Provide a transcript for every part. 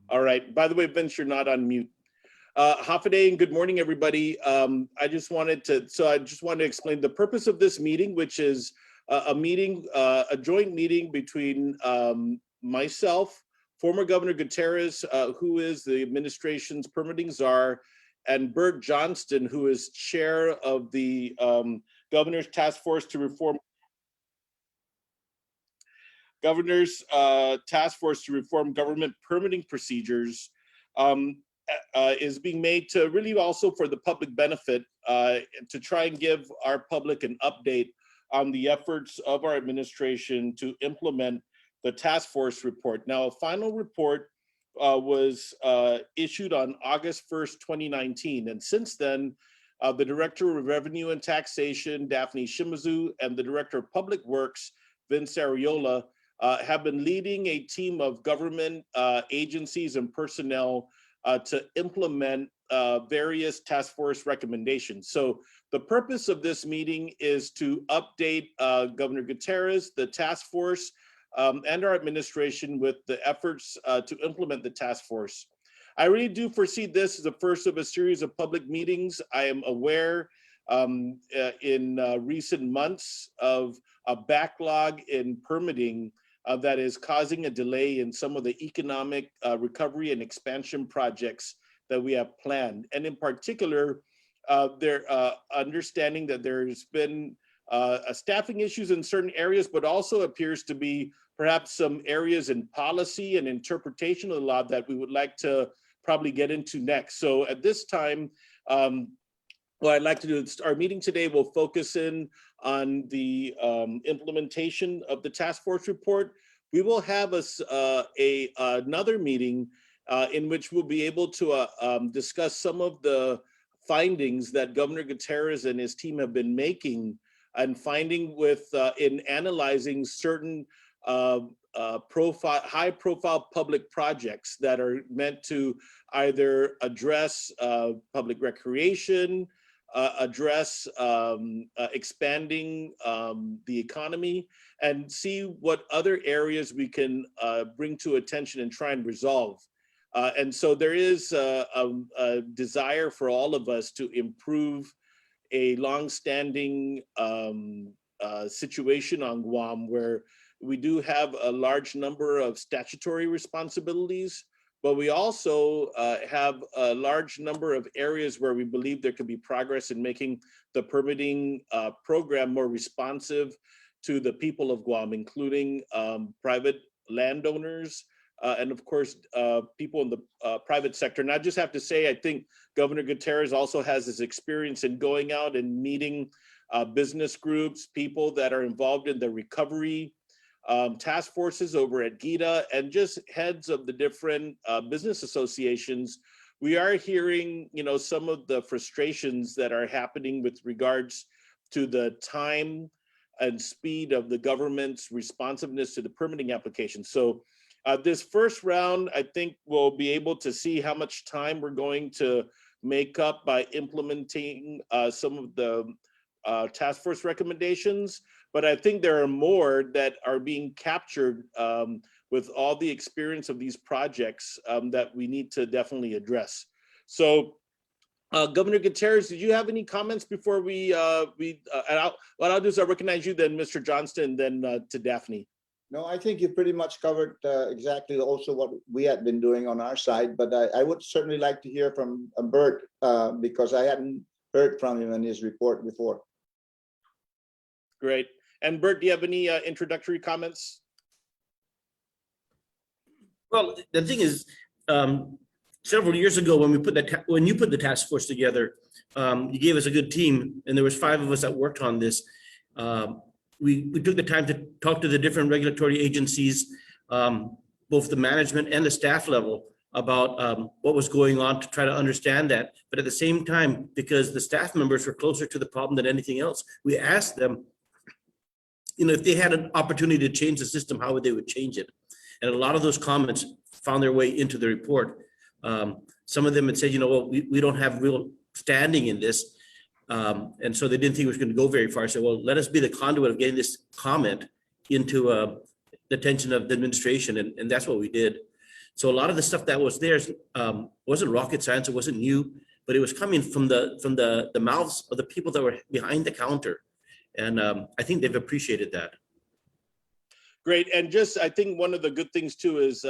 All right. By the way, Vince, you're not on mute. Hafaday and good morning, everybody. I just wanted to explain the purpose of this meeting, which is a joint meeting between myself, former Governor Gutierrez, who is the administration's permitting czar, and Bert Johnston, who is chair of the Governor's Task Force to Reform Government Permitting Procedures, is being made to really also for the public benefit, to try and give our public an update on the efforts of our administration to implement the task force report. Now, a final report was issued on August 1st, 2019. And since then, the Director of Revenue and Taxation, Daphne Shimizu, and the Director of Public Works, Vince Ariola, have been leading a team of government agencies and personnel to implement various task force recommendations. So the purpose of this meeting is to update Governor Gutierrez, the task force, and our administration with the efforts to implement the task force. I really do foresee this as the first of a series of public meetings. I am aware in recent months of a backlog in permitting that is causing a delay in some of the economic recovery and expansion projects that we have planned. And in particular, understanding that there's been staffing issues in certain areas, but also appears to be perhaps some areas in policy and interpretation of the law that we would like to probably get into next. So at this time, what I'd like to do is our meeting today will focus in on the implementation of the task force report. We will have another meeting in which we'll be able to discuss some of the findings that Governor Gutierrez and his team have been making and finding in analyzing certain high-profile public projects that are meant to either address public recreation, address expanding the economy, and see what other areas we can bring to attention and try and resolve. And so there is a desire for all of us to improve a longstanding situation on Guam where we do have a large number of statutory responsibilities, but we also have a large number of areas where we believe there could be progress in making the permitting program more responsive to the people of Guam, including private landowners, and of course, people in the private sector. And I just have to say, I think Governor Gutierrez also has his experience in going out and meeting business groups, people that are involved in the recovery task forces over at GITA, and just heads of the different business associations. We are hearing, some of the frustrations that are happening with regards to the time and speed of the government's responsiveness to the permitting application. So this first round, I think we'll be able to see how much time we're going to make up by implementing some of the task force recommendations. But I think there are more that are being captured with all the experience of these projects that we need to definitely address. So Governor Gutierrez, did you have any comments before what I'll do is I'll recognize you, then Mr. Johnston, then to Daphne. No, I think you pretty much covered exactly also what we had been doing on our side, but I would certainly like to hear from Bert because I hadn't heard from him in his report before. Great. And Bert, do you have any introductory comments? Well, the thing is, several years ago when you put the task force together, you gave us a good team, and there was 5 of us that worked on this. We took the time to talk to the different regulatory agencies, both the management and the staff level, about what was going on to try to understand that. But at the same time, because the staff members were closer to the problem than anything else, we asked them, if they had an opportunity to change the system, how would they change it? And a lot of those comments found their way into the report. Some of them had said, well, we don't have real standing in this. And so they didn't think it was going to go very far. So, well, let us be the conduit of getting this comment into the attention of the administration, and that's what we did. So a lot of the stuff that was there wasn't rocket science, it wasn't new, but it was coming from the mouths of the people that were behind the counter. And I think they've appreciated that. Great. And just, I think one of the good things too is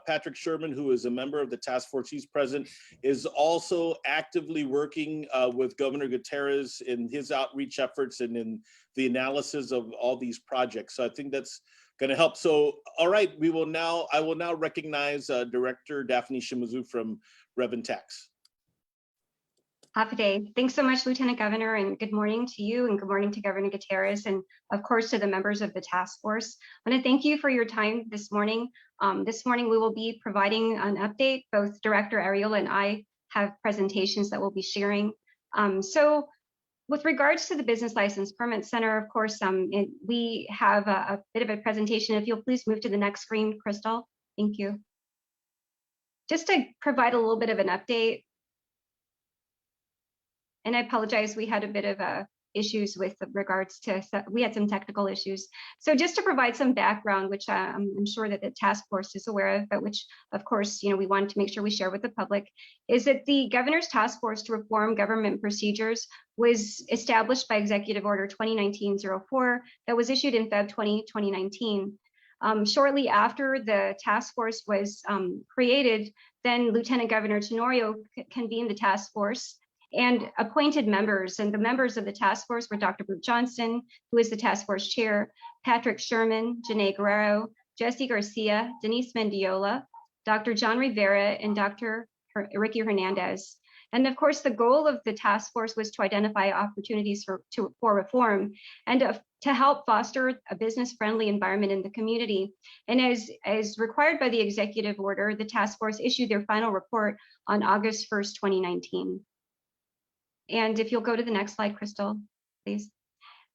Patrick Sherman, who is a member of the task force, he's present, is also actively working with Governor Gutierrez in his outreach efforts and in the analysis of all these projects. So I think that's going to help. So, all right, I will now recognize Director Daphne Shimizu from Rev Tax. Happy day. Thanks so much, Lieutenant Governor, and good morning to you, and good morning to Governor Gutierrez, and of course to the members of the task force. I want to thank you for your time this morning. This morning we will be providing an update. Both Director Arreola and I have presentations that we'll be sharing. So with regards to the Business License Permit Center, of course, we have a bit of a presentation. If you'll please move to the next screen, Crystal. Thank you. Just to provide a little bit of an update, and I apologize, we had a bit of issues with regards to, we had some technical issues. So just to provide some background, which I'm sure that the task force is aware of, but which of course, we wanted to make sure we share with the public, is that the Governor's Task Force to Reform Government Procedures was established by Executive Order 2019-04 that was issued in February 2019. Shortly after the task force was created, then Lieutenant Governor Tenorio convened the task force and appointed members. And the members of the task force were Dr. Bruce Johnson, who is the task force chair, Patrick Sherman, Janae Guerrero, Jesse Garcia, Denise Mendiola, Dr. John Rivera, and Dr. Ricky Hernandez. And of course, the goal of the task force was to identify opportunities for reform and to help foster a business-friendly environment in the community. And as required by the executive order, the task force issued their final report on August 1st, 2019. And if you'll go to the next slide, Crystal, please.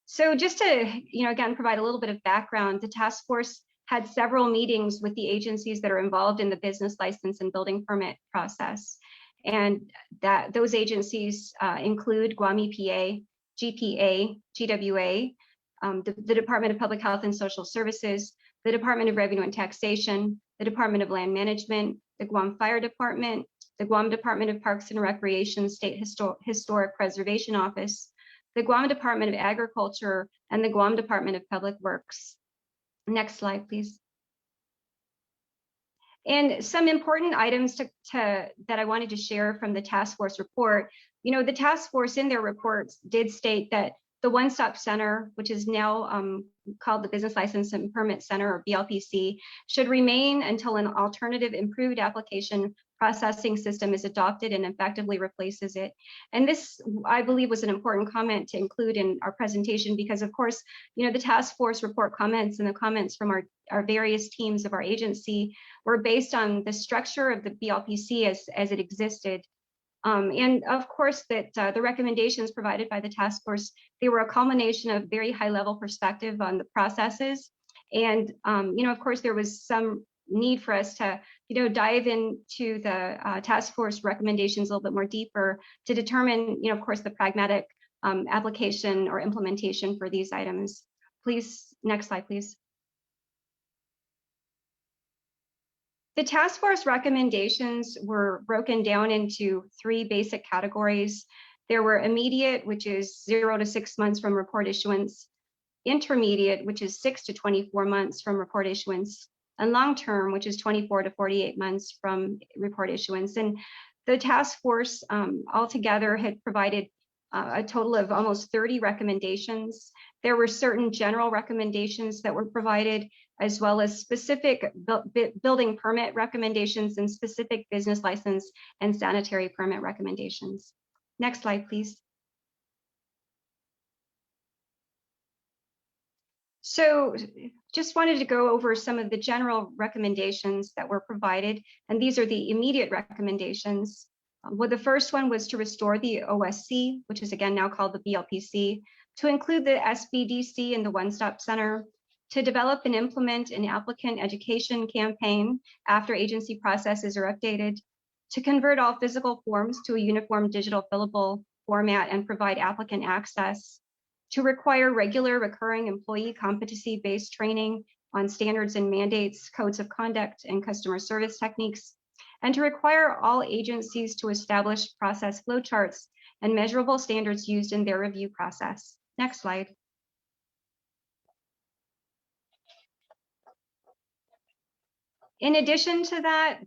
So just to, again, provide a little bit of background, the task force had several meetings with the agencies that are involved in the business license and building permit process. And those agencies include Guam EPA, GPA, GWA, the Department of Public Health and Social Services, the Department of Revenue and Taxation, the Department of Land Management, the Guam Fire Department, the Guam Department of Parks and Recreation State Historic Preservation Office, the Guam Department of Agriculture, and the Guam Department of Public Works. Next slide, please. And some important items that I wanted to share from the task force report. The task force in their reports did state that the one-stop center, which is now called the Business License and Permit Center, or BLPC, should remain until an alternative improved application processing system is adopted and effectively replaces it. And this, I believe, was an important comment to include in our presentation because, of course, the task force report comments and the comments from our various teams of our agency were based on the structure of the BLPC as it existed. And of course, that the recommendations provided by the task force, they were a culmination of very high level perspective on the processes. And, of course, there was some need for us to, dive into the task force recommendations a little bit more deeper to determine, of course, the pragmatic application or implementation for these items. Please, next slide, please. The task force recommendations were broken down into 3 basic categories. There were immediate, which is 0 to 6 months from report issuance, intermediate, which is 6 to 24 months from report issuance, and long-term, which is 24 to 48 months from report issuance. And the task force altogether had provided a total of almost 30 recommendations. There were certain general recommendations that were provided, as well as specific building permit recommendations and specific business license and sanitary permit recommendations. Next slide, please. So just wanted to go over some of the general recommendations that were provided, and these are the immediate recommendations. Well, the first one was to restore the OSC, which is again now called the BLPC, to include the SBDC in the one-stop center, to develop and implement an applicant education campaign after agency processes are updated, to convert all physical forms to a uniform digital fillable format and provide applicant access, to require regular recurring employee competency-based training on standards and mandates, codes of conduct, and customer service techniques, and to require all agencies to establish process flowcharts and measurable standards used in their review process. Next slide. In addition to that,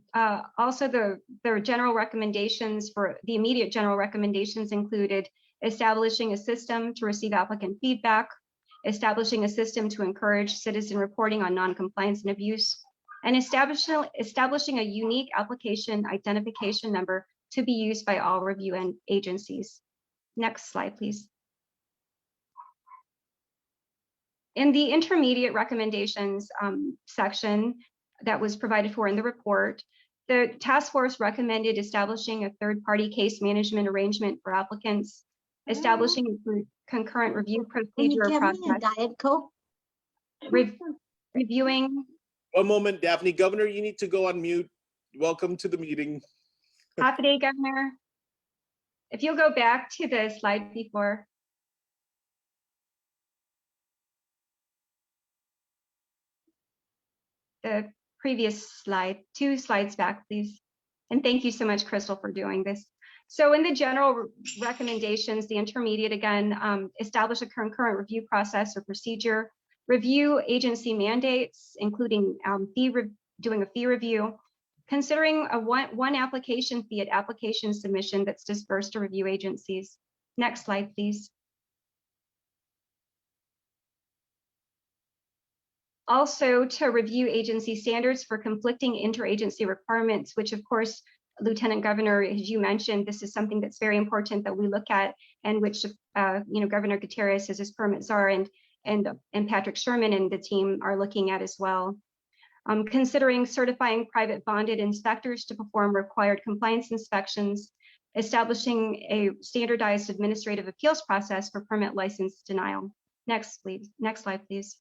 also the general recommendations for the immediate general recommendations included establishing a system to receive applicant feedback, establishing a system to encourage citizen reporting on non-compliance and abuse, and establishing a unique application identification number to be used by all review agencies. Next slide, please. In the intermediate recommendations section that was provided for in the report, the task force recommended establishing a third-party case management arrangement for applicants, establishing a concurrent review procedure process, Diet Coke? reviewing. One moment, Daphne. Governor, you need to go on mute. Welcome to the meeting. Half a day, Governor. If you'll go back to the slide before. The previous slide, 2 slides back, please. And thank you so much, Crystal, for doing this. So in the general recommendations, the intermediate, again, establish a concurrent review process or procedure, review agency mandates, including doing a fee review, considering a one application fee at application submission that's dispersed to review agencies. Next slide, please. Also to review agency standards for conflicting interagency requirements, which of course, Lieutenant Governor, as you mentioned, this is something that's very important that we look at, and which Governor Gutierrez, as his permits are, and Patrick Sherman and the team are looking at as well. Considering certifying private bonded inspectors to perform required compliance inspections, establishing a standardized administrative appeals process for permit license denial. Next, please. Next slide, please.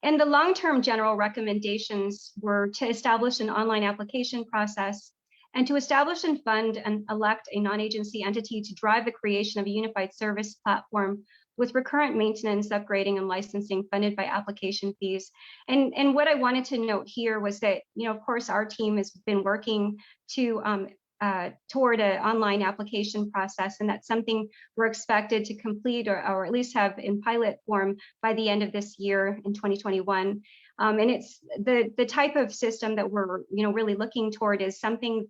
And the long-term general recommendations were to establish an online application process and to establish and fund and elect a non-agency entity to drive the creation of a unified service platform with recurrent maintenance, upgrading, and licensing funded by application fees. And what I wanted to note here was that, of course, our team has been working to toward an online application process, and that's something we're expected to complete or at least have in pilot form by the end of this year in 2021. And it's the type of system that we're really looking toward is something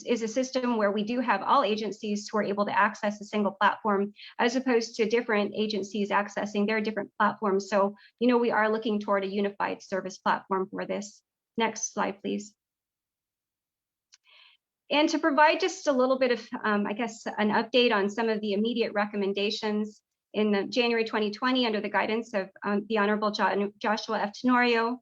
is a system where we do have all agencies who are able to access a single platform, as opposed to different agencies accessing their different platforms. So, we are looking toward a unified service platform for this. Next slide, please. And to provide just a little bit of, I guess, an update on some of the immediate recommendations in January 2020, under the guidance of the Honorable Joshua F. Tenorio,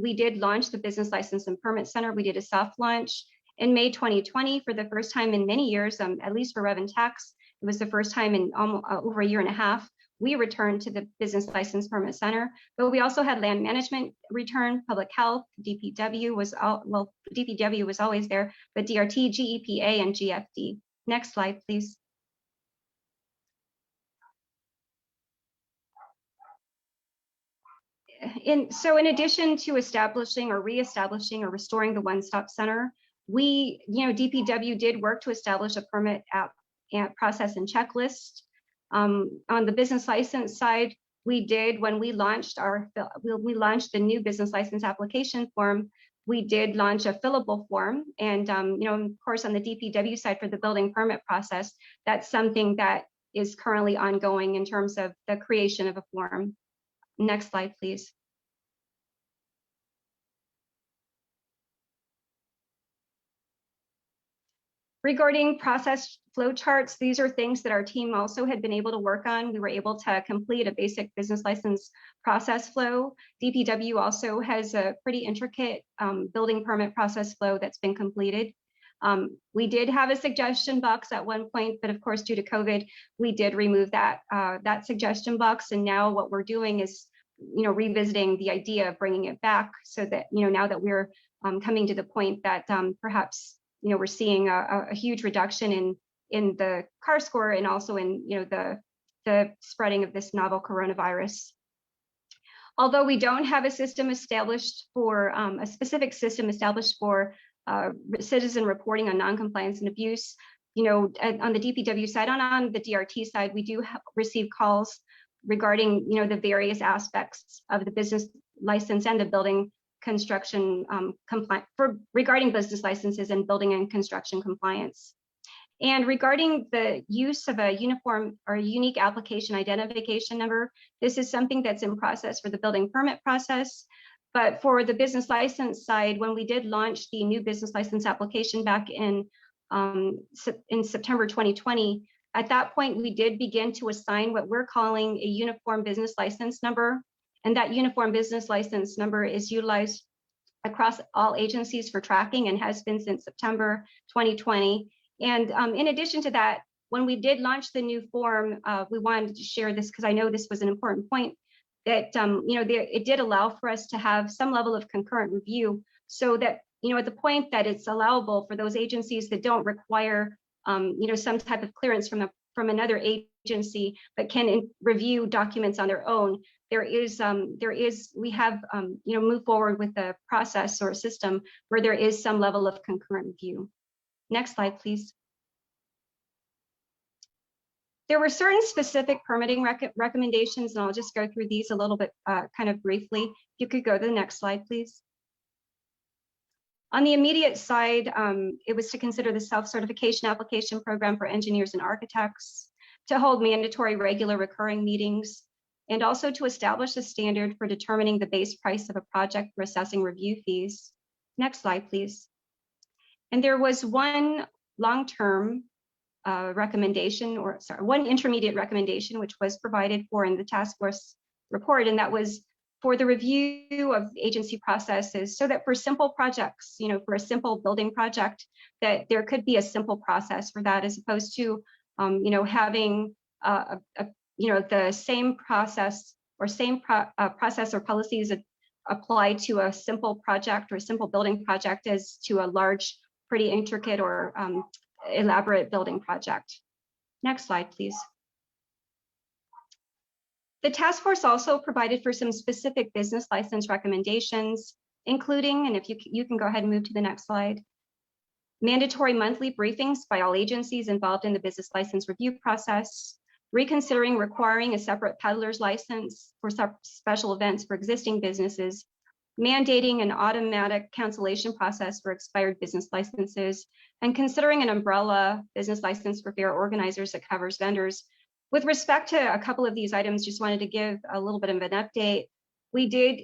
we did launch the Business License and Permit Center. We did a soft launch. In May 2020, for the first time in many years, at least for Rev and Tax, it was the first time in almost over a year and a half, we returned to the Business License Permit Center, but we also had land management return, public health, DPW was DPW was always there, but DRT, GEPA, and GFD. Next slide, please. So in addition to establishing or reestablishing or restoring the one-stop center, we, DPW did work to establish a permit app process and checklist. On the business license side, we did, when we launched the new business license application form, we did launch a fillable form. And, of course, on the DPW side for the building permit process, that's something that is currently ongoing in terms of the creation of a form. Next slide, please. Regarding process flowcharts, these are things that our team also had been able to work on. We were able to complete a basic business license process flow. DPW also has a pretty intricate building permit process flow that's been completed. We did have a suggestion box at one point, but of course, due to COVID, we did remove that suggestion box. And now what we're doing is, revisiting the idea of bringing it back so that, now that we're coming to the point that perhaps, we're seeing a huge reduction in the CAR score and also in, the spreading of this novel coronavirus. Although we don't have a system established for a specific system established for citizen reporting on noncompliance and abuse, you know, on the DPW side, on the DRT side, we do receive calls regarding, you know, the various aspects of the business license and the building construction regarding business licenses and building and construction compliance. And regarding the use of a uniform or unique application identification number, this is something that's in process for the building permit process. But for the business license side, when we did launch the new business license application back in September 2020, at that point, we did begin to assign what we're calling a uniform business license number. And that uniform business license number is utilized across all agencies for tracking and has been since September 2020. And in addition to that, when we did launch the new form, we wanted to share this because I know this was an important point, that you know, it did allow for us to have some level of concurrent review, so that, you know, at the point that it's allowable for those agencies that don't require you know, some type of clearance from another agency, but can review documents on their own, we have you know, moved forward with a process or a system where there is some level of concurrent review. Next slide, please. There were certain specific permitting recommendations, and I'll just go through these a little bit kind of briefly. If you could go to the next slide, please. On the immediate side, it was to consider the self-certification application program for engineers and architects, to hold mandatory regular recurring meetings, and also to establish a standard for determining the base price of a project for assessing review fees. Next slide, please. And there was one long-term recommendation, or sorry, one intermediate recommendation, which was provided for in the task force report, and that was for the review of agency processes, so that for simple projects, you know, for a simple building project, that there could be a simple process for that, as opposed to, you know, having you know, the same process or process or policies apply to a simple project or a simple building project as to a large, pretty intricate or elaborate building project. Next slide, please. The task force also provided for some specific business license recommendations, including, and if you can go ahead and move to the next slide, mandatory monthly briefings by all agencies involved in the business license review process, reconsidering requiring a separate peddler's license for special events for existing businesses, mandating an automatic cancellation process for expired business licenses, and considering an umbrella business license for fair organizers that covers vendors. With respect to a couple of these items, just wanted to give a little bit of an update. We did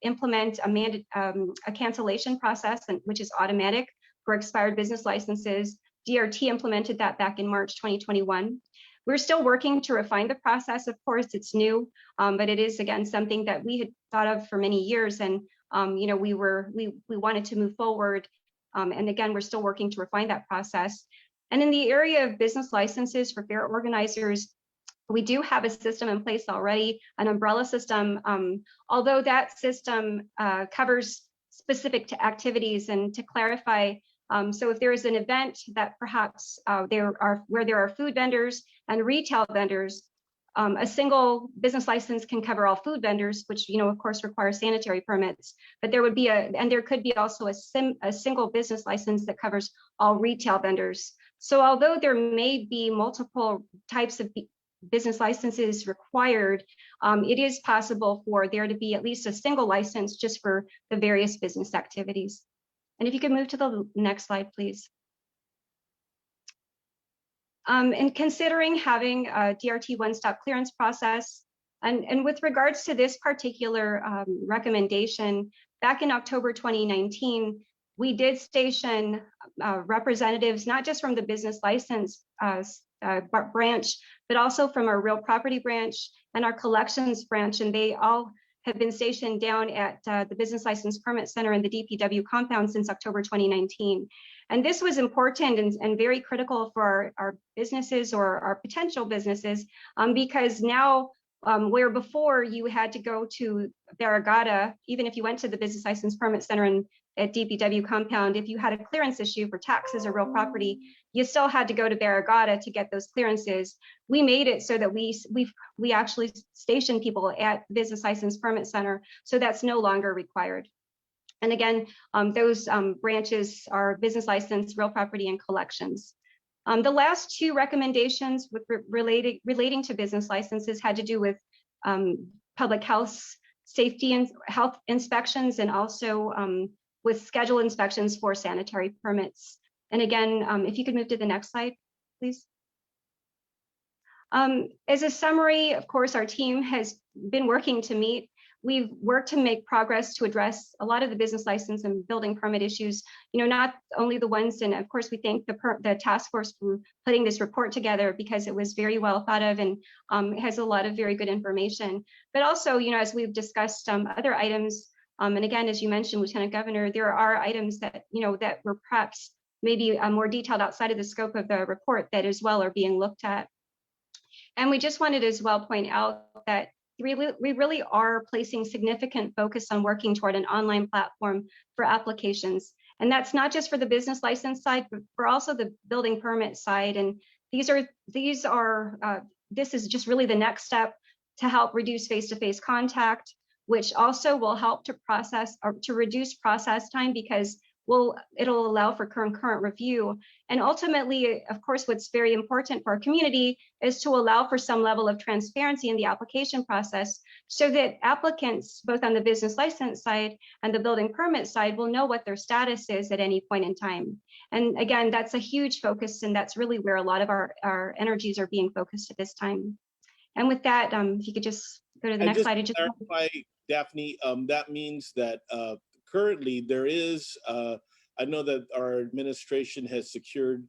implement a cancellation process, which is automatic for expired business licenses. DRT implemented that back in March 2021. We're still working to refine the process. Of course, it's new, but it is, again, something that we had thought of for many years, and you know, we wanted to move forward. And again, we're still working to refine that process. And in the area of business licenses for fair organizers, we do have a system in place already, an umbrella system, although that system covers specific to activities. And to clarify, so if there is an event that perhaps where there are food vendors and retail vendors, a single business license can cover all food vendors, which, you know, of course, requires sanitary permits. But there would be and there could be also a single business license that covers all retail vendors. So although there may be multiple types of business licenses required, it is possible for there to be at least a single license just for the various business activities. And if you could move to the next slide, please. And considering having a DRT one-stop clearance process, and with regards to this particular recommendation, back in October 2019, we did station representatives, not just from the business license branch, but also from our real property branch and our collections branch, and they all have been stationed down at the Business License Permit Center in the DPW compound since October 2019. And this was important and very critical for our businesses or our potential businesses, because now where before you had to go to Barragata, even if you went to the Business License Permit Center and at DPW compound, if you had a clearance issue for taxes or real property, you still had to go to Barragata to get those clearances. We made it so that we actually stationed people at Business License Permit Center, so that's no longer required. And again, those branches are business license, real property, and collections. The last two recommendations with relating to business licenses had to do with public health, safety and health inspections, and also with schedule inspections for sanitary permits. And again, if you could move to the next slide, please. As a summary, of course, our team has been working to meet. We've worked to make progress to address a lot of the business license and building permit issues, not only the ones, and of course we thank the task force for putting this report together because it was very well thought of and has a lot of very good information. But also, as we've discussed other items, and again, as you mentioned, Lieutenant Governor, there are items that, that were perhaps maybe more detailed outside of the scope of the report that as well are being looked at. And we just wanted to as well point out that we really are placing significant focus on working toward an online platform for applications. And that's not just for the business license side, but for also the building permit side. And this is just really the next step to help reduce face-to-face contact, which also will help to process or to reduce process time because it'll allow for concurrent review. And ultimately, of course, what's very important for our community is to allow for some level of transparency in the application process so that applicants, both on the business license side and the building permit side, will know what their status is at any point in time. And again, that's a huge focus, and that's really where a lot of our energies are being focused at this time. And with that, if you could just go to the next slide. Clarify, Daphne, that means that currently there is, I know that our administration has secured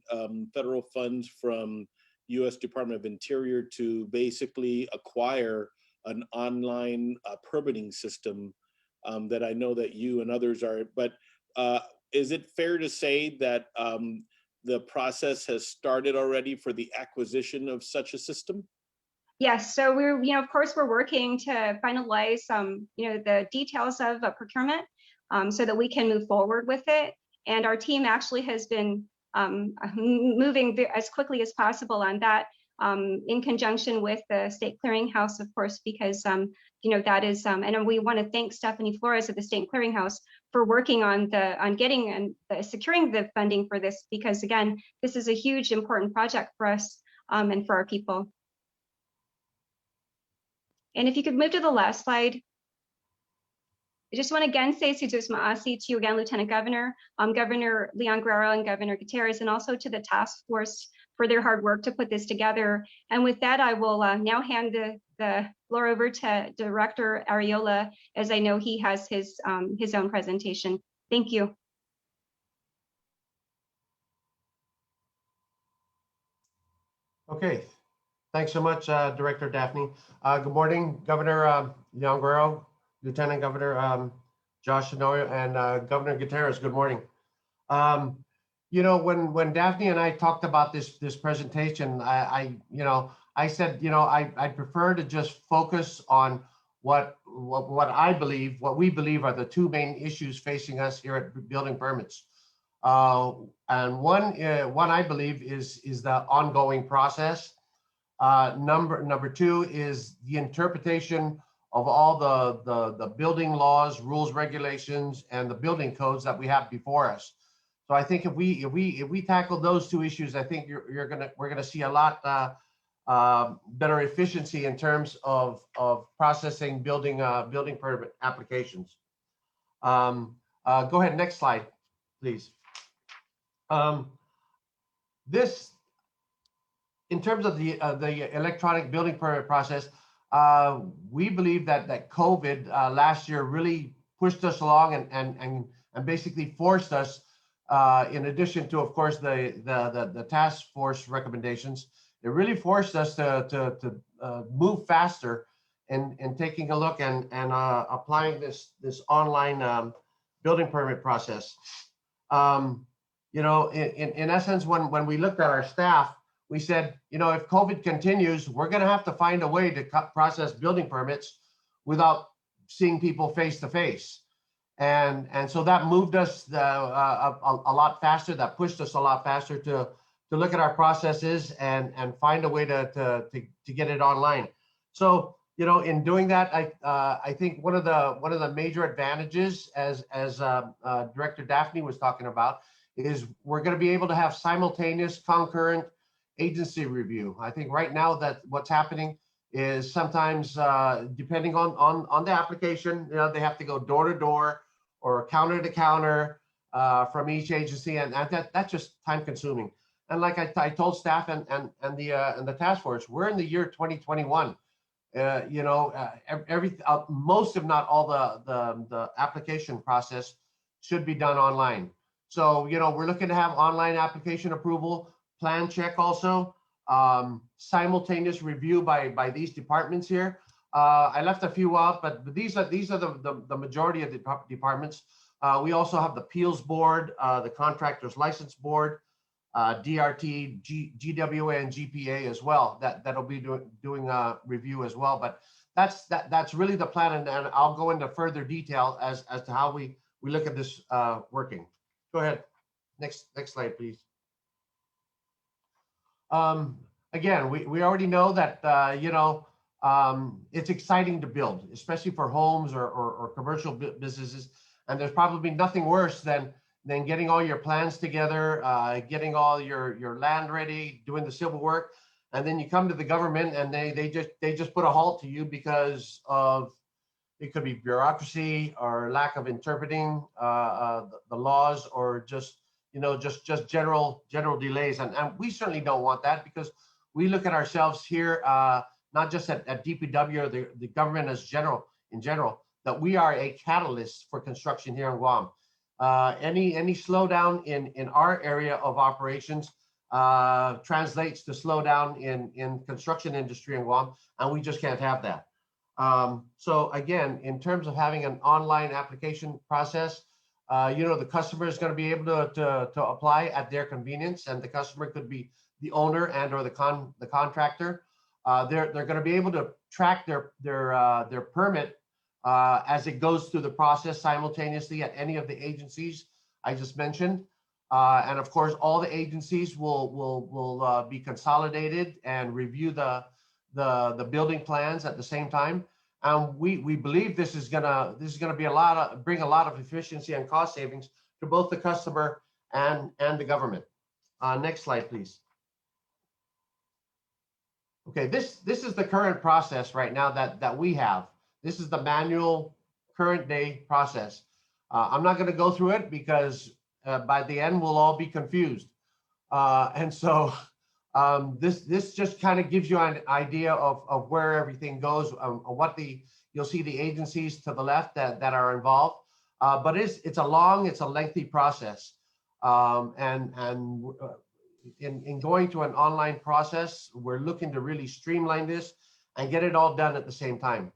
federal funds from U.S. Department of Interior to basically acquire an online permitting system that I know that you and others are, but is it fair to say that the process has started already for the acquisition of such a system? Yes, so we're, of course, we're working to finalize, the details of procurement so that we can move forward with it. And our team actually has been moving as quickly as possible on that in conjunction with the State Clearinghouse, of course, because, that is, and we want to thank Stephanie Flores at the State Clearinghouse for working on getting and securing the funding for this, because again, this is a huge, important project for us and for our people. And if you could move to the last slide. I just want to again say Sujus Maasi to you again, Lieutenant Governor, Governor Leon Guerrero and Governor Gutierrez, and also to the task force for their hard work to put this together. And with that, I will now hand the floor over to Director Ariola, as I know he has his own presentation. Thank you. Okay, thanks so much, Director Daphne. Good morning, Governor Leon Guerrero, Lieutenant Governor Josh Shinoyo, and Governor Gutierrez. Good morning. When Daphne and I talked about this presentation, I said, I prefer to just focus on what we believe are the two main issues facing us here at Building Permits. And one I believe is the ongoing process. Number two is the interpretation of all the building laws, rules, regulations, and the building codes that we have before us. So I think if we tackle those two issues, I think we're gonna see a lot better efficiency in terms of processing building permit applications. Go ahead, next slide, please. This, in terms of the electronic building permit process, we believe that COVID last year really pushed us along and basically forced us, in addition to, of course, the task force recommendations, it really forced us to move faster in taking a look and applying this online building permit process. In essence, when we looked at our staff, we said, you know, if COVID continues, we're going to have to find a way to process building permits without seeing people face to face. And so that moved us a lot faster. That pushed us a lot faster to look at our processes and find a way to get it online. So, you know, in doing that, I think one of the major advantages, as Director Daphne was talking about, is we're going to be able to have simultaneous concurrent agency review. I think right now that what's happening is sometimes depending on the application, you know, they have to go door to door or counter to counter from each agency, and that's just time consuming. And like I told staff and the task force, we're in the year 2021. You know, most if not all the application process should be done online. So, you know, we're looking to have online application approval, plan check also, simultaneous review by these departments here. I left a few out, but these are the majority of the departments. We also have the appeals board, the contractors license board, DRT, GWA, and GPA as well. That'll be doing a review as well. But that's really the plan, and I'll go into further detail as to how we look at this working. Go ahead. Next slide, please. Again, we already know that you know, it's exciting to build, especially for homes or commercial businesses. And there's probably nothing worse than getting all your plans together, getting all your land ready, doing the civil work, and then you come to the government and they just put a halt to you because of, it could be bureaucracy or lack of interpreting the laws, or just, you know, just general delays. And we certainly don't want that, because we look at ourselves here, not just at DPW or the government in general, that we are a catalyst for construction here in Guam. Any slowdown in our area of operations translates to slowdown in construction industry in Guam, and we just can't have that. So again, in terms of having an online application process, you know, the customer is going to be able to apply at their convenience, and the customer could be the owner and or the contractor. They're going to be able to track their permit as it goes through the process simultaneously at any of the agencies I just mentioned. And of course, all the agencies will be consolidated and review the building plans at the same time. And we believe this is gonna be bring a lot of efficiency and cost savings to both the customer and the government. Next slide, please. Okay, this is the current process right now that we have. This is the manual current day process. I'm not going to go through it because by the end we'll all be confused. And so this just kind of gives you an idea of where everything goes, what you'll see the agencies to the left that are involved. But it's a lengthy process. In going to an online process, we're looking to really streamline this and get it all done at the same time.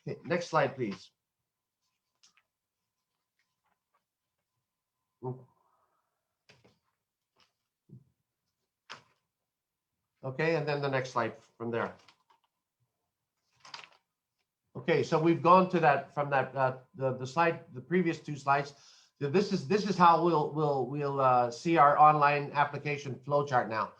Okay, next slide, please. Okay, and then the next slide from there. Okay, so we've gone to that from the slide, the previous two slides. So this is how we'll see our online application flowchart now.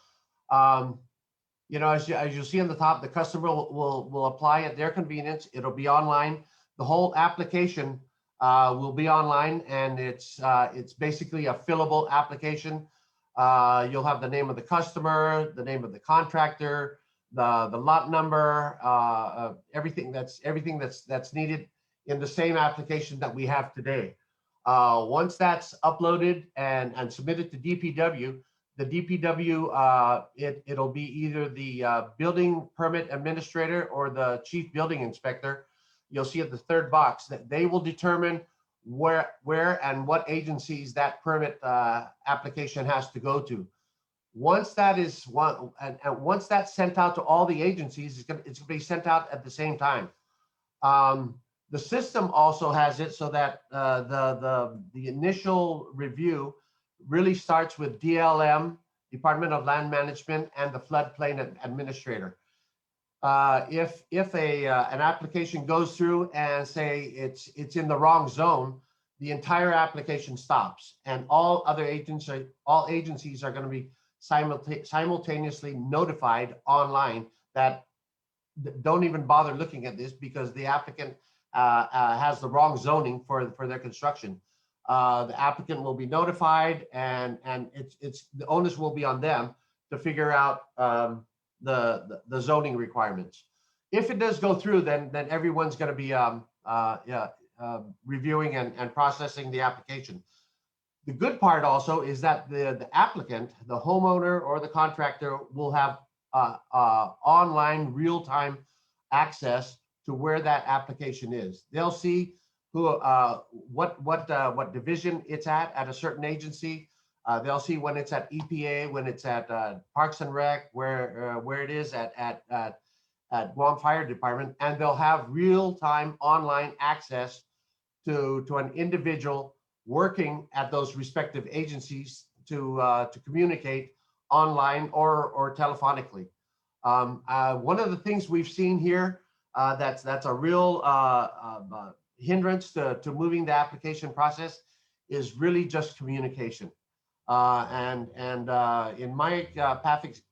You know, as you'll see on the top, the customer will apply at their convenience. It'll be online. The whole application will be online, and it's basically a fillable application. You'll have the name of the customer, the name of the contractor, the lot number, everything that's needed in the same application that we have today. Once that's uploaded and submitted to DPW, the DPW, it'll be either the building permit administrator or the chief building inspector. You'll see at the third box that they will determine where and what agencies that permit application has to go to. Once that is once that's sent out to all the agencies, it's going to be sent out at the same time. The system also has it so that the initial review really starts with DLM Department of Land Management, and the floodplain administrator. If an application goes through and say it's in the wrong zone, the entire application stops, and all agencies are going to be simultaneously notified online that don't even bother looking at this because the applicant has the wrong zoning for their construction. The applicant will be notified, and it's the onus will be on them to figure out the zoning requirements. If it does go through, then everyone's going to be reviewing and processing the application. The good part also is that the applicant, the homeowner or the contractor, will have online real-time access to where that application is. They'll see what division it's at a certain agency. They'll see when it's at EPA, when it's at Parks and Rec, where it is at Guam Fire Department, and they'll have real-time online access to an individual working at those respective agencies to communicate online or telephonically. One of the things we've seen here that's a real hindrance to moving the application process is really just communication. In my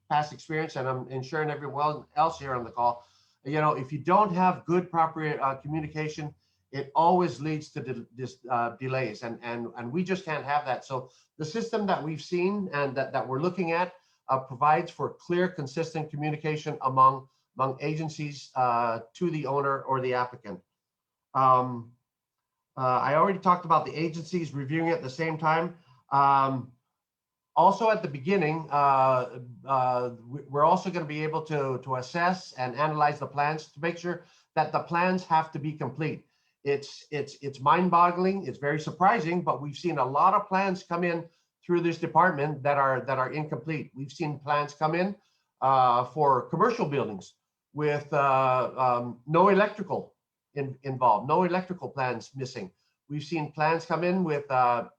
past experience, and I'm ensuring everyone else here on the call, if you don't have good, proper communication, it always leads to delays, and we just can't have that. So the system that we've seen and that we're looking at provides for clear, consistent communication among agencies to the owner or the applicant. I already talked about the agencies reviewing at the same time. Also at the beginning, we're also going to be able to assess and analyze the plans to make sure that the plans have to be complete. It's mind-boggling. It's very surprising, but we've seen a lot of plans come in through this department that are incomplete. We've seen plans come in for commercial buildings with no electrical involved, no electrical plans missing. We've seen plans come in with the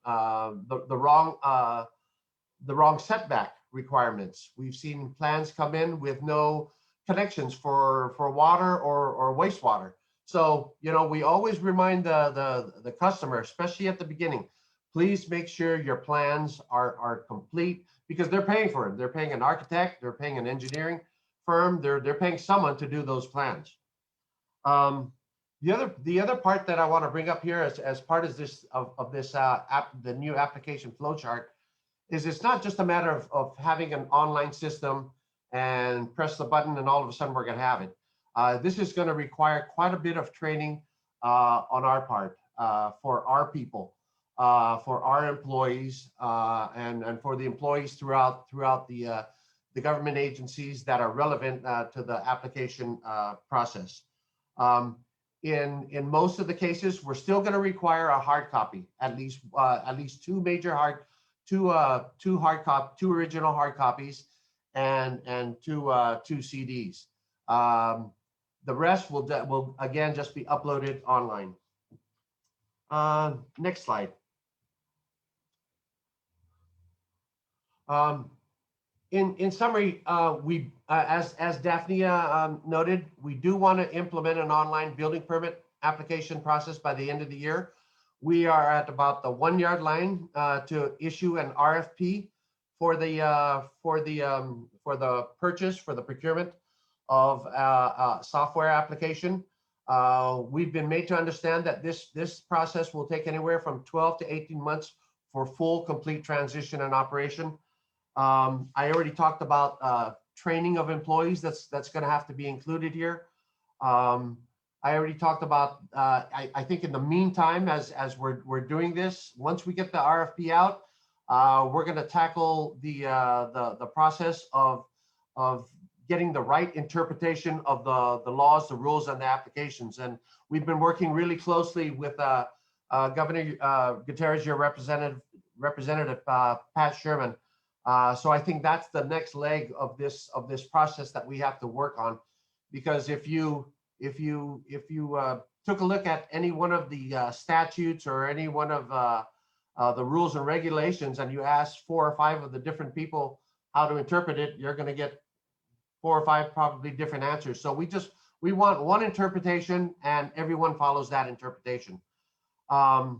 wrong setback requirements. We've seen plans come in with no connections for water or wastewater. So, we always remind the customer, especially at the beginning, please make sure your plans are complete, because they're paying for it. They're paying an architect, they're paying an engineering firm, they're paying someone to do those plans. The other part that I want to bring up here as part of this the new application flowchart is it's not just a matter of having an online system and press the button and all of a sudden we're going to have it. This is going to require quite a bit of training on our part, for our people, for our employees, and for the employees throughout the government agencies that are relevant to the application process. In most of the cases, we're still going to require a hard copy, at least two original hard copies, and two CDs. The rest will again just be uploaded online. Next slide. In summary, we as Daphne noted, we do want to implement an online building permit application process by the end of the year. We are at about the 1 yard line to issue an RFP for the procurement of a software application. We've been made to understand that this process will take anywhere from 12 to 18 months for full, complete transition and operation. I already talked about training of employees that's going to have to be included here. I already talked about, I think in the meantime, as we're doing this, once we get the RFP out, we're going to tackle the process of getting the right interpretation of the laws, the rules, and the applications. And we've been working really closely with Governor Gutierrez, your representative Pat Sherman. So I think that's the next leg of this process that we have to work on, because if you took a look at any one of the statutes or any one of the rules and regulations, and you asked 4 or 5 of the different people how to interpret it, you're going to get 4 or 5 probably different answers. So we want one interpretation, and everyone follows that interpretation. I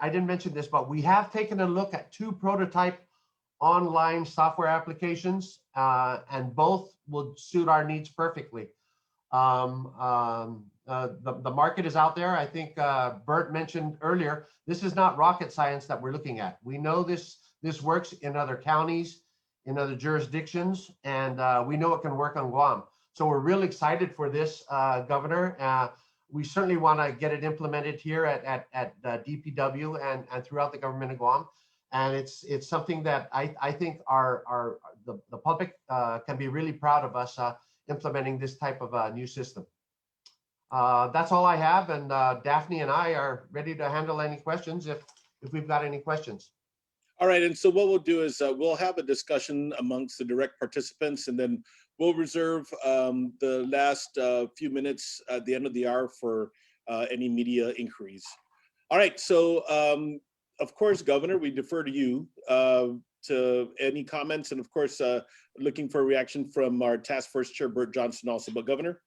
didn't mention this, but we have taken a look at 2 prototype online software applications, and both will suit our needs perfectly. The market is out there. I think Bert mentioned earlier, this is not rocket science that we're looking at. We know this works in other counties, in other jurisdictions, and we know it can work on Guam. So we're really excited for this, Governor. We certainly want to get it implemented here at DPW and throughout the government of Guam. And it's something that I think the public can be really proud of us implementing this type of new system. That's all I have, and Daphne and I are ready to handle any questions if we've got any questions. All right, and so what we'll do is we'll have a discussion amongst the direct participants, and then we'll reserve the last few minutes at the end of the hour for any media inquiries. All right, so of course, Governor, we defer to you to any comments, and of course, looking for a reaction from our task force chair, Bert Johnson, also. But Governor?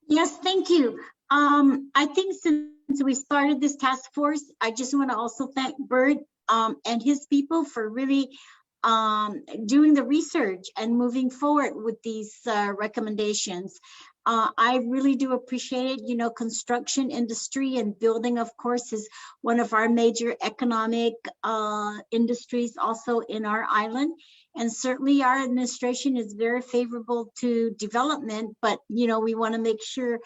Yes, thank you. I think since we started this task force, I just want to also thank Bert and his people for really doing the research and moving forward with these recommendations. I really do appreciate it. You know, construction industry and building, of course, is one of our major economic industries also in our island. And certainly our administration is very favorable to development, but, you know, we want to make sure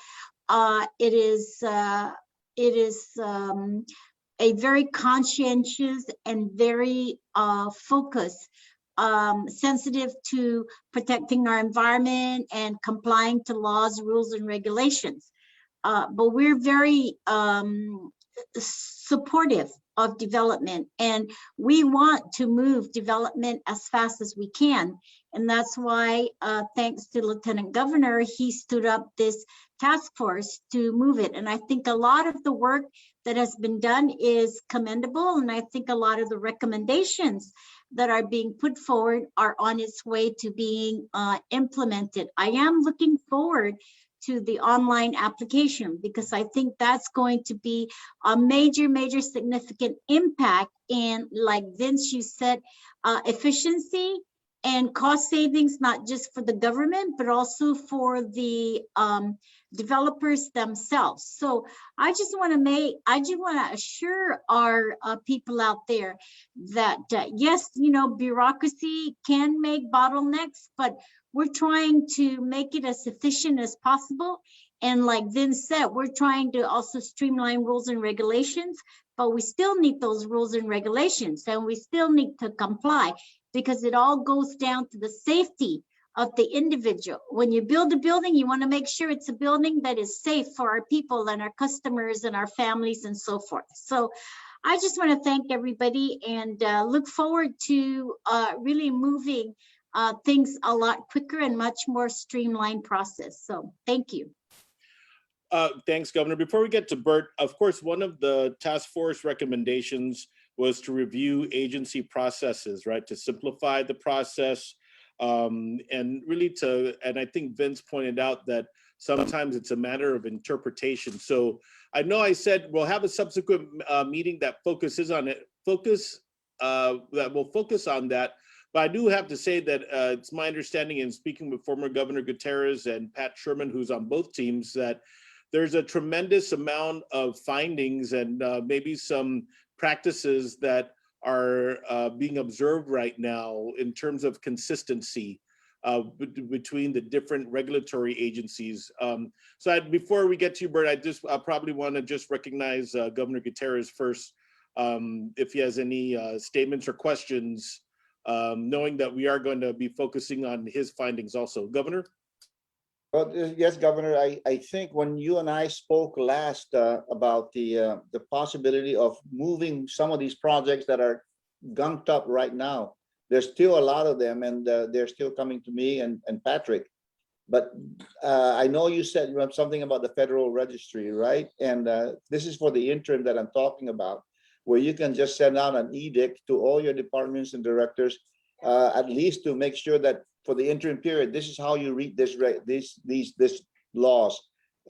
it is a very conscientious and very focused, sensitive to protecting our environment and complying to laws, rules, and regulations. But we're very supportive of development, and we want to move development as fast as we can. And that's why, thanks to Lieutenant Governor, he stood up this task force to move it. And I think a lot of the work that has been done is commendable. And I think a lot of the recommendations that are being put forward are on its way to being implemented. I am looking forward to the online application, because I think that's going to be a major significant impact in, like Vince, you said, efficiency and cost savings, not just for the government, but also for the developers themselves. So I just want to assure our people out there that yes, you know, bureaucracy can make bottlenecks, but we're trying to make it as efficient as possible. And like Vince said, we're trying to also streamline rules and regulations, but we still need those rules and regulations, and we still need to comply, because it all goes down to the safety of the individual. When you build a building, you want to make sure it's a building that is safe for our people and our customers and our families and so forth. So I just want to thank everybody and look forward to really moving things a lot quicker and much more streamlined process. So thank you. Thanks, Governor. Before we get to Bert, of course, one of the task force recommendations was to review agency processes, right? To simplify the process, and really and I think Vince pointed out that sometimes it's a matter of interpretation. So I know I said we'll have a subsequent meeting that focuses on it, that will focus on that. But I do have to say that it's my understanding, in speaking with former Governor Gutierrez and Pat Sherman, who's on both teams, that there's a tremendous amount of findings and maybe some practices that are being observed right now in terms of consistency between the different regulatory agencies. So before we get to you, Bert, I probably want to just recognize Governor Gutierrez first, if he has any statements or questions, knowing that we are going to be focusing on his findings also. Governor? Well, yes, Governor, I think when you and I spoke last about the possibility of moving some of these projects that are gunked up right now, there's still a lot of them, and they're still coming to me and Patrick. But I know you said something about the Federal Registry, right? And this is for the interim that I'm talking about. where you can just send out an edict to all your departments and directors, at least to make sure that for the interim period, this is how you read this laws.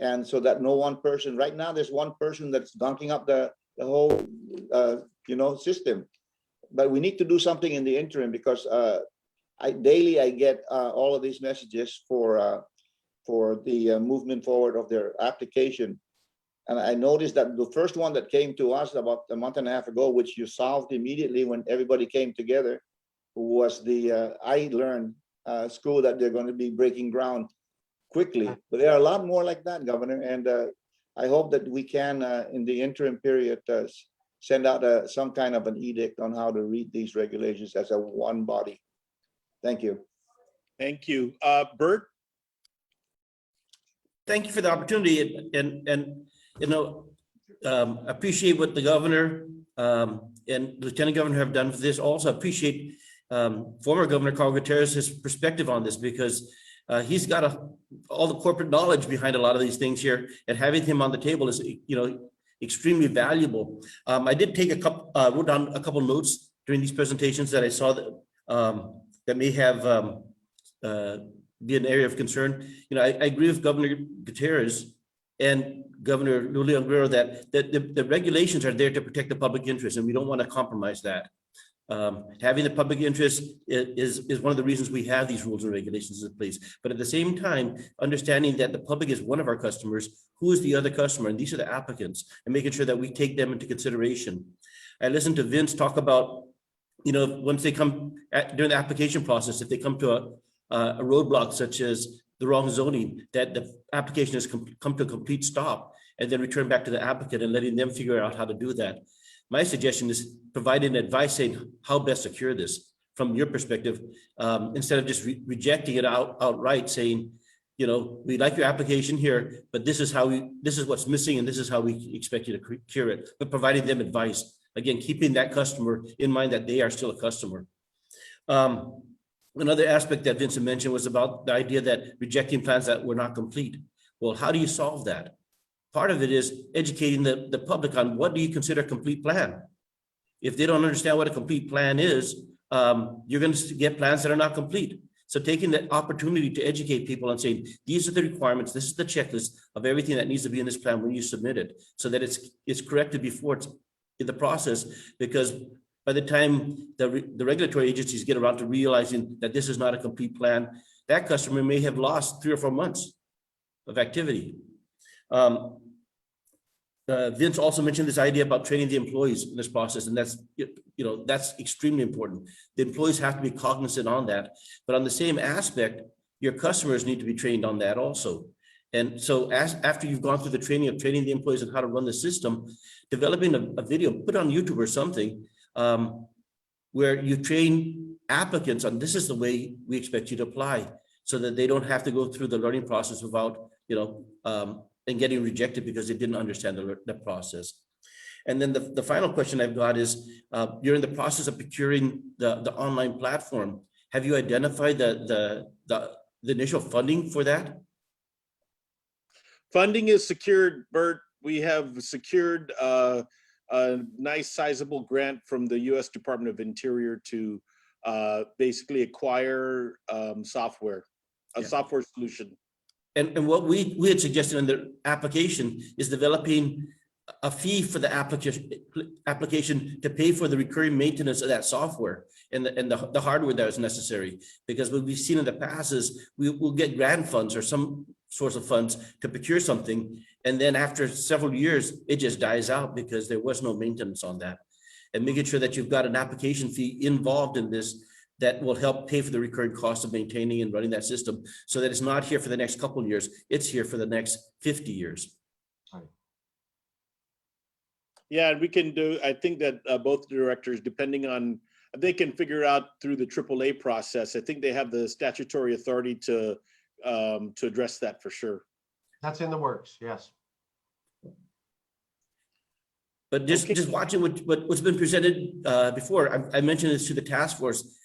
And so that no one person, right now, there's one person that's gunking up the whole, system. But we need to do something in the interim, because daily I get all of these messages for the movement forward of their application. And I noticed that the first one that came to us about a month and a half ago, which you solved immediately when everybody came together, was the iLearn school that they're going to be breaking ground quickly. But there are a lot more like that, Governor. And I hope that we can, in the interim period, send out some kind of an edict on how to read these regulations as a one body. Thank you. Thank you. Bert? Thank you for the opportunity, and appreciate what the governor and Lieutenant Governor have done for this. Also appreciate former Governor Carl Gutierrez's perspective on this, because he's got all the corporate knowledge behind a lot of these things here, and having him on the table is, extremely valuable. I did take wrote down a couple notes during these presentations that I saw that may have be an area of concern. I agree with Governor Gutierrez and Governor Lulian Guerrero that the regulations are there to protect the public interest, and we don't want to compromise that. Having the public interest is one of the reasons we have these rules and regulations in place. But at the same time, understanding that the public is one of our customers, who is the other customer? And these are the applicants, and making sure that we take them into consideration. I listened to Vince talk about, once they come during the application process, if they come to a roadblock such as the wrong zoning, that the application has come to a complete stop, and then return back to the applicant and letting them figure out how to do that. My suggestion is providing advice saying how best to cure this from your perspective, instead of just rejecting it outright, saying, we like your application here, but this is what's missing, and this is how we expect you to cure it. But providing them advice, again, keeping that customer in mind that they are still a customer. Another aspect that Vincent mentioned was about the idea that rejecting plans that were not complete. Well, how do you solve that? Part of it is educating the public on what do you consider a complete plan. If they don't understand what a complete plan is, you're going to get plans that are not complete. So taking the opportunity to educate people and saying, these are the requirements, this is the checklist of everything that needs to be in this plan when you submit it, so that it's corrected before it's in the process. Because by the time the regulatory agencies get around to realizing that this is not a complete plan, that customer may have lost 3 or 4 months of activity. Vince also mentioned this idea about training the employees in this process, and that's extremely important. The employees have to be cognizant on that, but on the same aspect, your customers need to be trained on that also. And so after you've gone through the training of training the employees on how to run the system, developing a video, put on YouTube or something, where you train applicants on this is the way we expect you to apply, so that they don't have to go through the learning process without, and getting rejected because they didn't understand the process. And then the final question I've got is, you're in the process of procuring the online platform. Have you identified the initial funding for that? Funding is secured, Bert. We have secured a nice sizable grant from the U.S. Department of Interior to basically acquire software, a software solution. And what we had suggested in the application is developing a fee for the application to pay for the recurring maintenance of that software and the hardware that is necessary. Because what we've seen in the past is we'll get grant funds or some source of funds to procure something, and then after several years, it just dies out because there was no maintenance on that. And making sure that you've got an application fee involved in this that will help pay for the recurring cost of maintaining and running that system, so that it's not here for the next couple of years, it's here for the next 50 years. Yeah, and we can do, I think that both directors, depending on, they can figure out through the AAA process. I think they have the statutory authority to address that for sure. That's in the works, yes. But just watching what's been presented before, I mentioned this to the task force.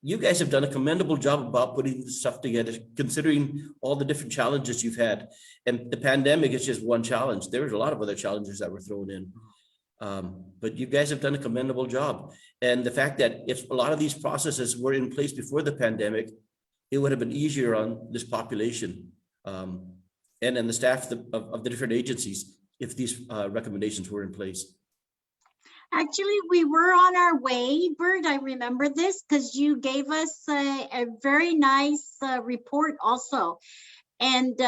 You guys have done a commendable job about putting this stuff together, considering all the different challenges you've had. And the pandemic is just one challenge. There's a lot of other challenges that were thrown in. But you guys have done a commendable job. And the fact that if a lot of these processes were in place before the pandemic, it would have been easier on this population and then the staff of the different agencies if these recommendations were in place. Actually, we were on our way, Bert. I remember this because you gave us a very nice report also. And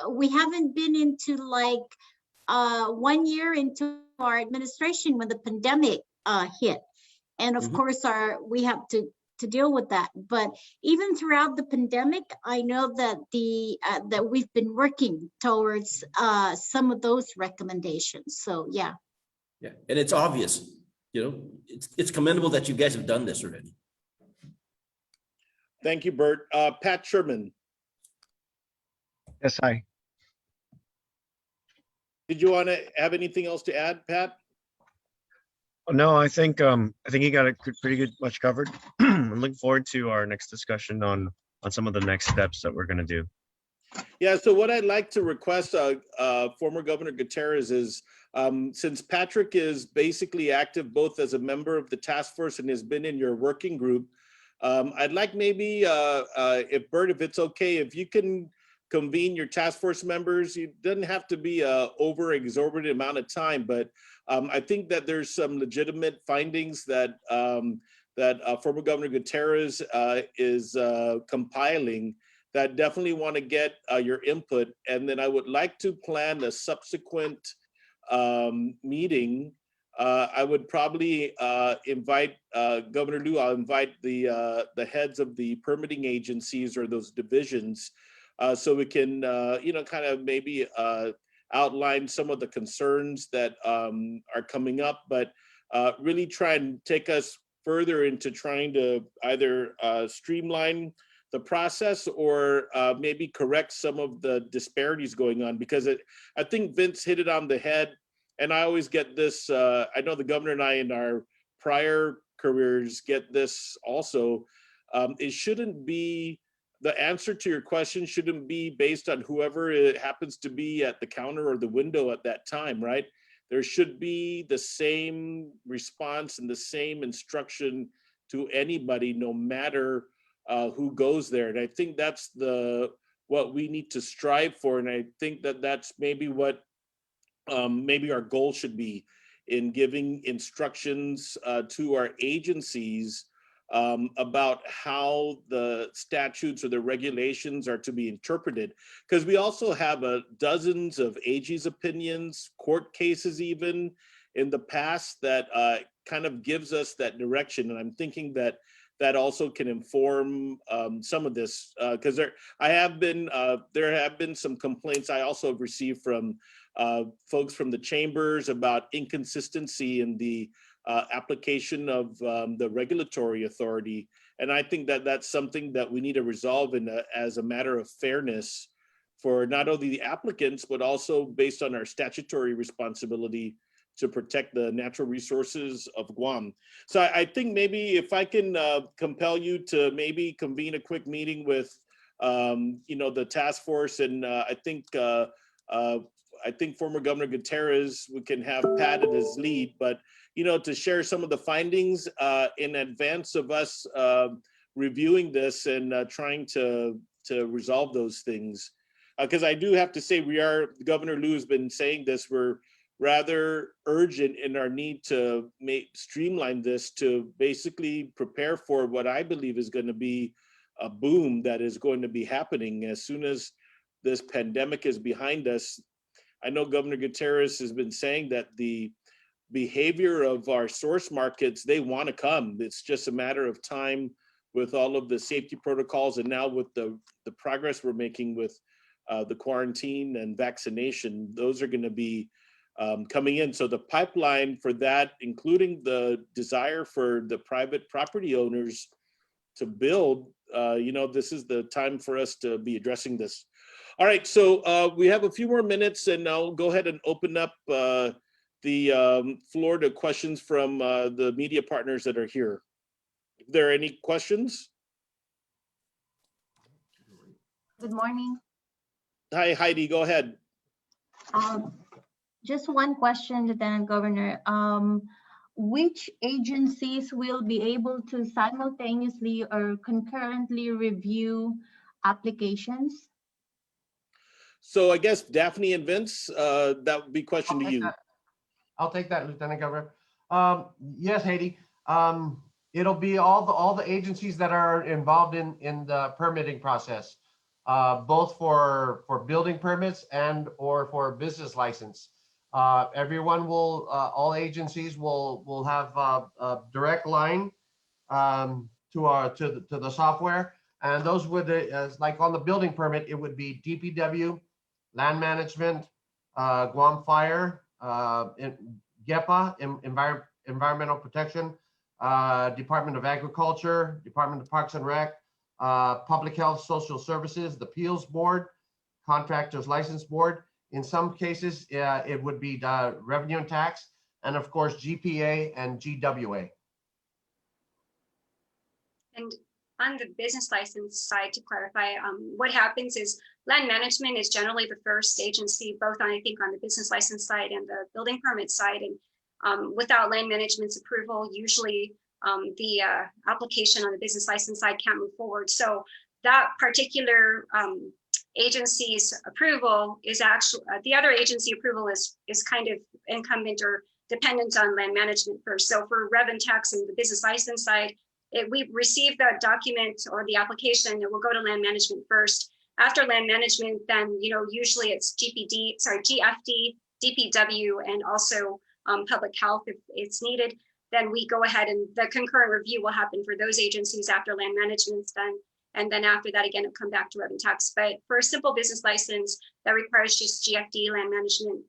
we haven't been into like 1 year into our administration when the pandemic hit. And of course, we have to deal with that. But even throughout the pandemic, I know that that we've been working towards some of those recommendations. So yeah. Yeah, and it's obvious, it's commendable that you guys have done this already. Thank you, Bert. Pat Sherman, Yes, hi. did you want to have anything else to add, Pat? No, I think you got it pretty good, much covered. I'm looking forward to our next discussion on some of the next steps that we're going to do. Yeah, so what I'd like to request former Governor Gutierrez is, since Patrick is basically active both as a member of the task force and has been in your working group, I'd like maybe, if Bert, if it's okay, if you can convene your task force members. It doesn't have to be a over exorbitant amount of time, but I think that there's some legitimate findings that former Governor Gutierrez is compiling that definitely want to get your input. And then I would like to plan a subsequent meeting. I would probably invite Governor Liu. I'll invite the heads of the permitting agencies or those divisions, so we can kind of maybe outline some of the concerns that are coming up, but really try and take us further into trying to either streamline the process or maybe correct some of the disparities going on, because I think Vince hit it on the head. And I always get this, I know the governor and I in our prior careers get this also. It shouldn't be, the answer to your question shouldn't be based on whoever it happens to be at the counter or the window at that time, right? There should be the same response and the same instruction to anybody, no matter who goes there. And I think that's what we need to strive for. And I think that that's maybe what maybe our goal should be in giving instructions to our agencies about how the statutes or the regulations are to be interpreted. Because we also have dozens of AG's opinions, court cases even in the past that kind of gives us that direction. And I'm thinking that that also can inform some of this, because there have been some complaints I also have received from folks from the chambers about inconsistency in the application of the regulatory authority. And I think that that's something that we need to resolve as a matter of fairness for not only the applicants, but also based on our statutory responsibility to protect the natural resources of Guam. So I think maybe if I can compel you to maybe convene a quick meeting with the task force, and I think former Governor Gutierrez, we can have Pat in his lead, but to share some of the findings in advance of us reviewing this and trying to resolve those things. Because I do have to say, Governor Liu has been saying this, we're rather urgent in our need to streamline this to basically prepare for what I believe is going to be a boom that is going to be happening as soon as this pandemic is behind us. I know Governor Gutierrez has been saying that the behavior of our source markets, they want to come. It's just a matter of time with all of the safety protocols, and now with the progress we're making with the quarantine and vaccination, those are going to be coming in. So the pipeline for that, including the desire for the private property owners to build, this is the time for us to be addressing this. All right, so we have a few more minutes, and I'll go ahead and open up the floor to questions from the media partners that are here. If there are any questions? Good morning. Hi, Heidi, go ahead. Just one question, Lieutenant Governor. Which agencies will be able to simultaneously or concurrently review applications? So I guess Daphne and Vince, that would be question to you. I'll take that, Lieutenant Governor. Yes, Haiti. It'll be all the agencies that are involved in the permitting process, both for building permits and or for business license. Everyone will, all agencies will have a direct line to the software, and those would, as like on the building permit, it would be DPW, Land Management, Guam Fire, GEPA, Environmental Protection, Department of Agriculture, Department of Parks and Rec, Public Health, Social Services, the Appeals Board, Contractors License Board. In some cases, it would be Revenue and Tax, and of course, GPA and GWA. And on the business license side, to clarify, what happens is land management is generally the first agency, both on, I think, on the business license side and the building permit side. And without land management's approval, usually the application on the business license side can't move forward. So that particular agency's approval is actually, the other agency approval is kind of incumbent or dependent on land management first. So for Rev and Tax and the business license side, we receive the document or the application, it will go to land management first. After land management, then, you know, usually it's GFD, DPW, and also public health if it's needed. Then we go ahead and the concurrent review will happen for those agencies after land management's done. And then after that, again, it'll come back to Rev and Tax. But for a simple business license, that requires just GFD, land management,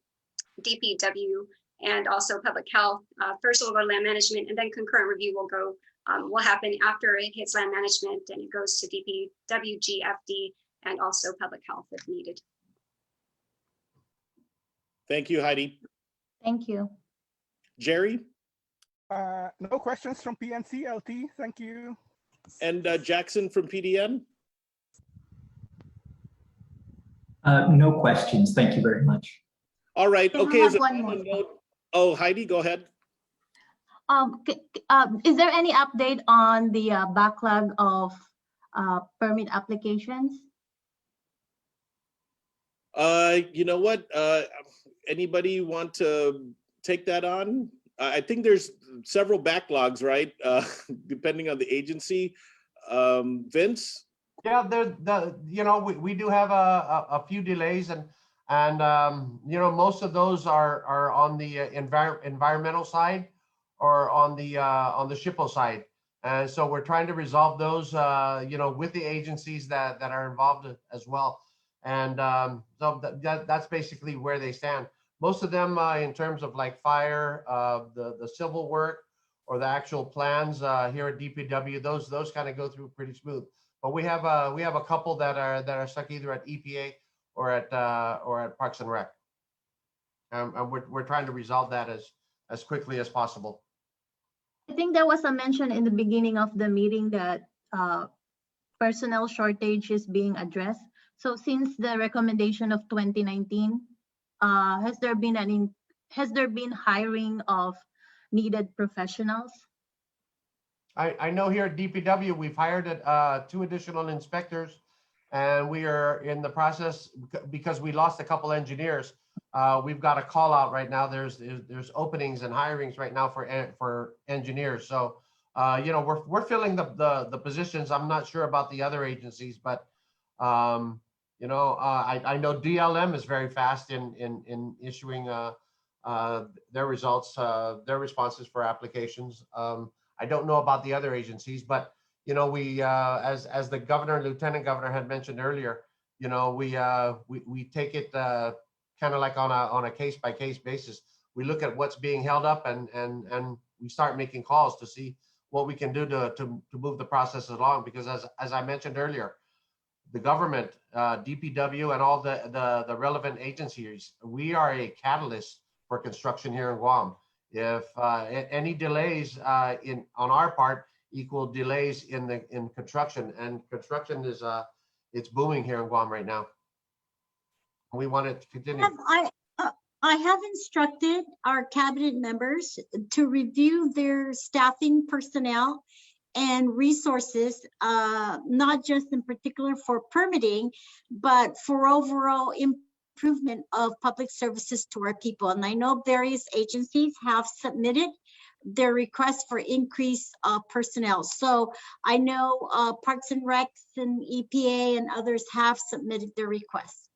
DPW, and also public health. First we'll go to land management, and then concurrent review will happen after it hits land management, and it goes to DPW, GFD, and also public health if needed. Thank you, Heidi. Thank you. Jerry? No questions from PNC, LT. Thank you. And Jackson from PDN? No questions. Thank you very much. All right. Can I Okay. have As a one final more? note, oh, Heidi, go ahead. Is there any update on the backlog of permit applications? You know what? Anybody want to take that on? I think there's several backlogs, right? Depending on the agency. Vince? Yeah, we do have a few delays, and most of those are on the environmental side or on the SHPO side, and so we're trying to resolve those with the agencies that are involved as well, and so that's basically where they stand. Most of them in terms of like fire, the civil work, or the actual plans here at DPW, those kind of go through pretty smooth. But we have a couple that are stuck either at EPA or at Parks and Rec, and we're trying to resolve that as quickly as possible. I think there was a mention in the beginning of the meeting that personnel shortage is being addressed. So since the recommendation of 2019, has there been hiring of needed professionals? I know here at DPW we've hired 2 additional inspectors, and we are in the process because we lost a couple engineers. We've got a call out right now. There's openings and hirings right now for engineers. So we're filling the positions. I'm not sure about the other agencies, but I know DLM is very fast in issuing their results, their responses for applications. I don't know about the other agencies, but we as the governor and lieutenant governor had mentioned earlier, we take it kind of like on a case by case basis. We look at what's being held up and we start making calls to see what we can do to move the process along, because as I mentioned earlier, the government, DPW, and all the relevant agencies, we are a catalyst for construction here in Guam. If any delays on our part equal delays in construction, and construction is it's booming here in Guam right now. We want it to continue. I have instructed our cabinet members to review their staffing personnel and resources, not just in particular for permitting, but for overall improvement of public services to our people. And I know various agencies have submitted their request for increased personnel. So I know Parks and Recs and EPA and others have submitted their requests.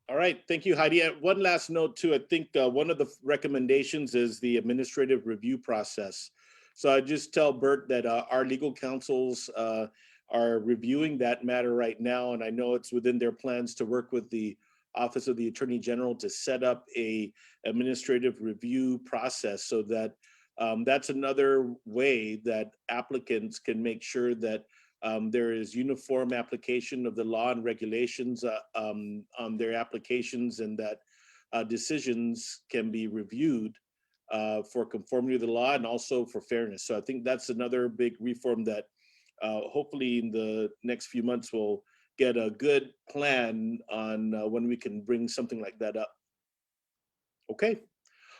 All right, thank you, Heidi. One last note too, I think one of the recommendations is the administrative review process. So I just tell Bert that our legal counsels are reviewing that matter right now, and I know it's within their plans to work with the Office of the Attorney General to set up a administrative review process, so that that's another way that applicants can make sure that there is uniform application of the law and regulations on their applications, and that decisions can be reviewed for conformity to the law and also for fairness. So I think that's another big reform that hopefully in the next few months we'll get a good plan on when we can bring something like that up. Okay.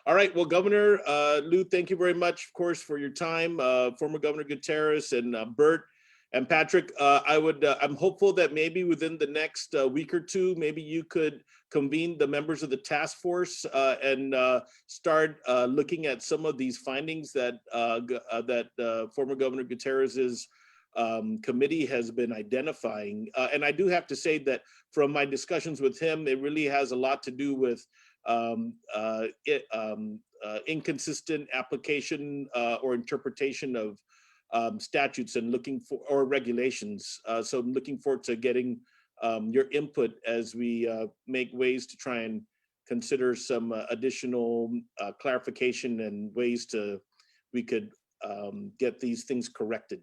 All right. Well, Governor Liu, thank you very much, of course, for your time. Former Governor Gutierrez and Bert and Patrick, I'm hopeful that maybe within the next week or two, maybe you could convene the members of the task force and start looking at some of these findings that former Governor Gutierrez's committee has been identifying. And I do have to say that from my discussions with him, it really has a lot to do with inconsistent application or interpretation of statutes and or regulations. So I'm looking forward to getting your input as we make ways to try and consider some additional clarification and ways we could get these things corrected.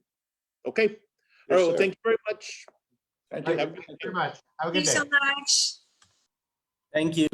Okay. All right. Well, sir. thank you very much. Thank you. Thank you very much. Have a good Thanks day. so much. Thank you.